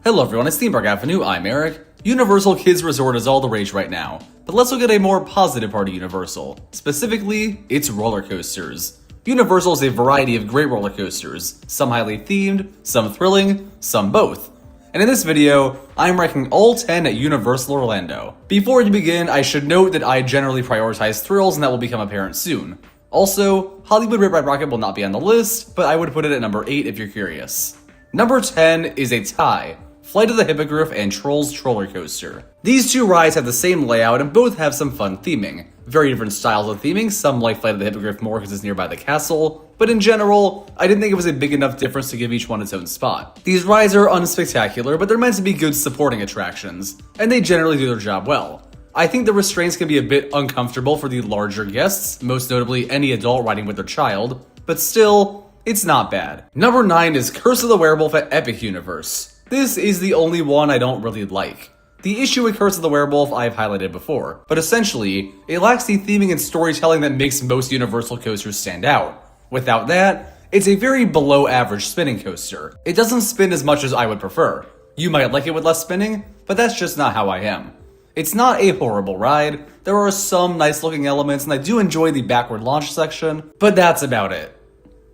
Hello everyone, it's Theme Park Avenue, I'm Eric. Universal Kids Resort is all the rage right now, but let's look at a more positive part of Universal. Specifically, its roller coasters. Universal is a variety of great roller coasters, some highly themed, some thrilling, some both. And in this video, I'm ranking all 10 at Universal Orlando. Before we begin, I should note that I generally prioritize thrills and that will become apparent soon. Also, Hollywood Rip Ride Rockit will not be on the list, but I would put it at number 8 if you're curious. Number 10 is a tie. Flight of the Hippogriff and Trolls Troller Coaster. These two rides have the same layout and both have some fun theming. Very different styles of theming, some like Flight of the Hippogriff more because it's nearby the castle, but in general, I didn't think it was a big enough difference to give each one its own spot. These rides are unspectacular, but they're meant to be good supporting attractions, and they generally do their job well. I think the restraints can be a bit uncomfortable for the larger guests, most notably any adult riding with their child, but still, it's not bad. Number 9 is Curse of the Werewolf at Epic Universe. This is the only one I don't really like. The issue with Curse of the Werewolf I've highlighted before, but essentially, it lacks the theming and storytelling that makes most Universal coasters stand out. Without that, it's a very below average spinning coaster. It doesn't spin as much as I would prefer. You might like it with less spinning, but that's just not how I am. It's not a horrible ride, there are some nice looking elements and I do enjoy the backward launch section, but that's about it.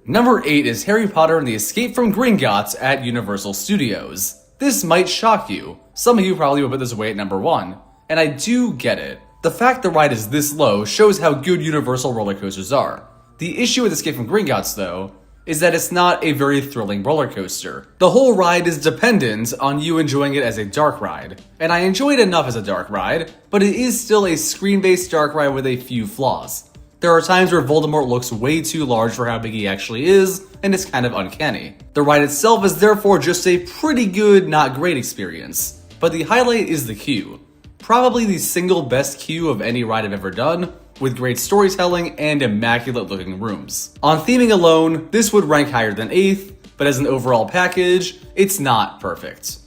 Number 8 is Harry Potter and the Escape from Gringotts at Universal Studios. This might shock you. Some of you probably would put this away at number 1, and I do get it. The fact the ride is this low shows how good Universal roller coasters are. The issue with Escape from Gringotts, though, is that it's not a very thrilling roller coaster. The whole ride is dependent on you enjoying it as a dark ride, and I enjoy it enough as a dark ride, but it is still a screen-based dark ride with a few flaws. There are times where Voldemort looks way too large for how big he actually is, and it's kind of uncanny. The ride itself is therefore just a pretty good, not great experience. But the highlight is the queue. Probably the single best queue of any ride I've ever done, with great storytelling and immaculate looking rooms. On theming alone, this would rank higher than 8th, but as an overall package, it's not perfect.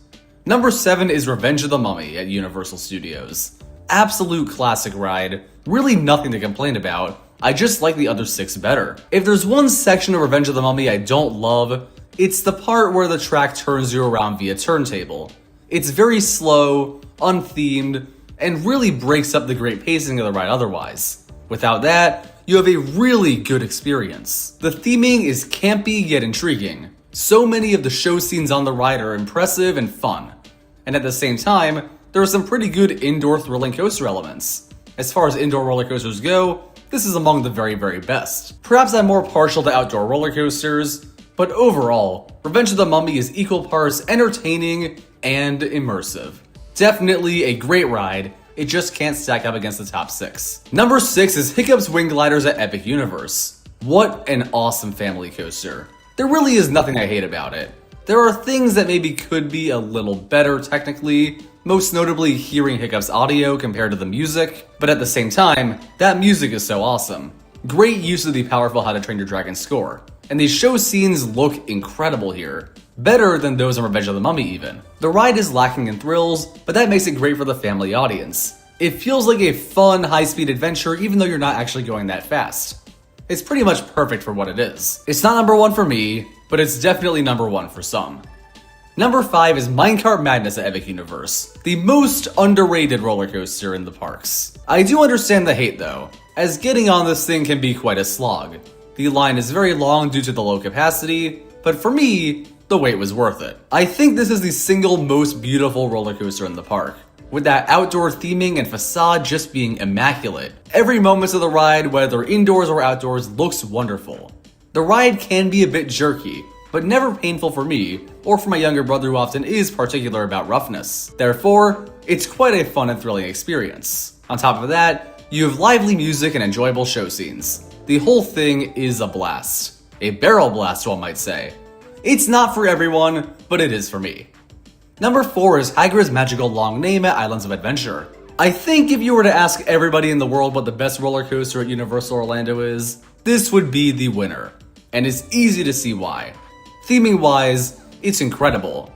Number 7 is Revenge of the Mummy at Universal Studios. Absolute classic ride, really nothing to complain about. I just like the other 6 better. If there's one section of Revenge of the Mummy I don't love, it's the part where the track turns you around via turntable. It's very slow, unthemed, and really breaks up the great pacing of the ride otherwise. Without that, you have a really good experience. The theming is campy yet intriguing. So many of the show scenes on the ride are impressive and fun. And at the same time, there are some pretty good indoor thrilling coaster elements. As far as indoor roller coasters go, this is among the very, very best. Perhaps I'm more partial to outdoor roller coasters, but overall, Revenge of the Mummy is equal parts entertaining and immersive. Definitely a great ride, it just can't stack up against the top 6. Number 6 is Hiccup's Wing Gliders at Epic Universe. What an awesome family coaster. There really is nothing I hate about it. There are things that maybe could be a little better technically, most notably hearing Hiccup's audio compared to the music, but at the same time, that music is so awesome. Great use of the powerful How to Train Your Dragon score, and these show scenes look incredible here. Better than those in Revenge of the Mummy even. The ride is lacking in thrills, but that makes it great for the family audience. It feels like a fun, high-speed adventure even though you're not actually going that fast. It's pretty much perfect for what it is. It's not number 1 for me, but it's definitely number 1 for some. Number 5 is Minecart Madness at Epic Universe, the most underrated roller coaster in the parks. I do understand the hate though, as getting on this thing can be quite a slog. The line is very long due to the low capacity, but for me, the wait was worth it. I think this is the single most beautiful roller coaster in the park, with that outdoor theming and facade just being immaculate. Every moment of the ride, whether indoors or outdoors, looks wonderful. The ride can be a bit jerky, but never painful for me, or for my younger brother who often is particular about roughness. Therefore, it's quite a fun and thrilling experience. On top of that, you have lively music and enjoyable show scenes. The whole thing is a blast. A barrel blast, one might say. It's not for everyone, but it is for me. Number 4 is Hagrid's Magical Long Name at Islands of Adventure. I think if you were to ask everybody in the world what the best roller coaster at Universal Orlando is, this would be the winner. And it's easy to see why. Theming wise, it's incredible.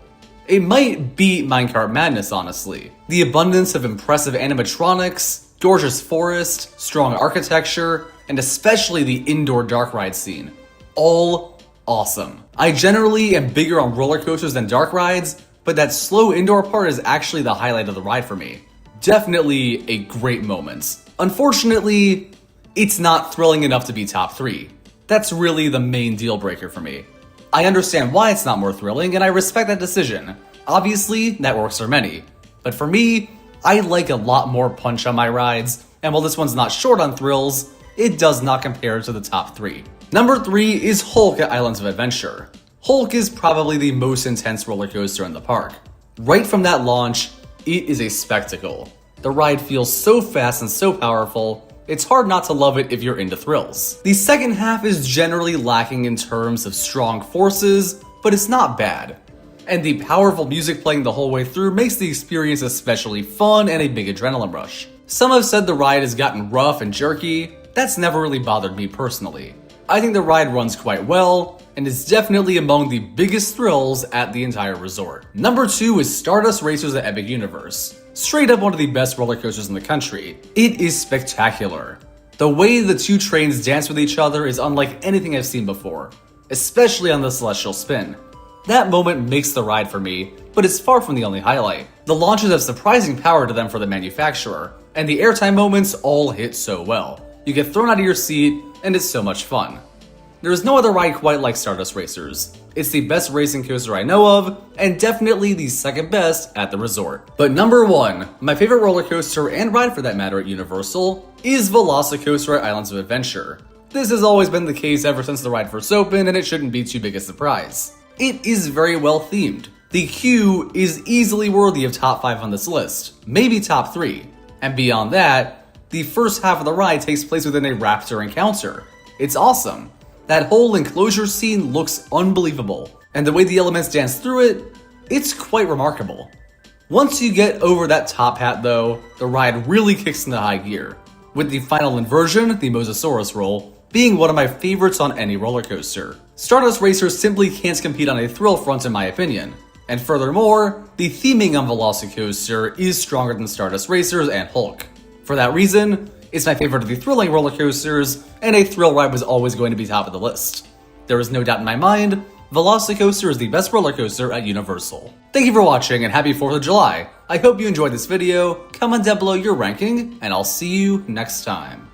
It might beat Minecart Madness, honestly. The abundance of impressive animatronics, gorgeous forest, strong architecture, and especially the indoor dark ride scene. All awesome. I generally am bigger on roller coasters than dark rides, but that slow indoor part is actually the highlight of the ride for me. Definitely a great moment. Unfortunately, it's not thrilling enough to be top 3. That's really the main deal breaker for me. I understand why it's not more thrilling, and I respect that decision. Obviously, that works for many. But for me, I like a lot more punch on my rides, and while this one's not short on thrills, it does not compare to the top 3. Number 3 is Hulk at Islands of Adventure. Hulk is probably the most intense roller coaster in the park. Right from that launch, it is a spectacle. The ride feels so fast and so powerful, it's hard not to love it if you're into thrills. The second half is generally lacking in terms of strong forces, but it's not bad. And the powerful music playing the whole way through makes the experience especially fun and a big adrenaline rush. Some have said the ride has gotten rough and jerky. That's never really bothered me personally. I think the ride runs quite well, and is definitely among the biggest thrills at the entire resort. Number 2 is Stardust Racers at Epic Universe. Straight up one of the best roller coasters in the country. It is spectacular. The way the two trains dance with each other is unlike anything I've seen before, especially on the Celestial Spin. That moment makes the ride for me, but it's far from the only highlight. The launches have surprising power to them for the manufacturer, and the airtime moments all hit so well. You get thrown out of your seat, and it's so much fun. There is no other ride quite like Stardust Racers. It's the best racing coaster I know of, and definitely the second best at the resort. But number 1, my favorite roller coaster and ride for that matter at Universal, is Velocicoaster at Islands of Adventure. This has always been the case ever since the ride first opened, and it shouldn't be too big a surprise. It is very well themed. The queue is easily worthy of top 5 on this list, maybe top 3. And beyond that, the first half of the ride takes place within a raptor encounter. It's awesome. That whole enclosure scene looks unbelievable, and the way the elements dance through it, it's quite remarkable. Once you get over that top hat though, the ride really kicks into high gear, with the final inversion, the Mosasaurus roll, being one of my favorites on any roller coaster. Stardust Racers simply can't compete on a thrill front in my opinion, and furthermore, the theming on Velocicoaster is stronger than Stardust Racers and Hulk. For that reason, it's my favorite of the thrilling roller coasters, and a thrill ride was always going to be top of the list. There is no doubt in my mind, Velocicoaster is the best roller coaster at Universal. Thank you for watching and happy 4th of July. I hope you enjoyed this video, comment down below your ranking, and I'll see you next time.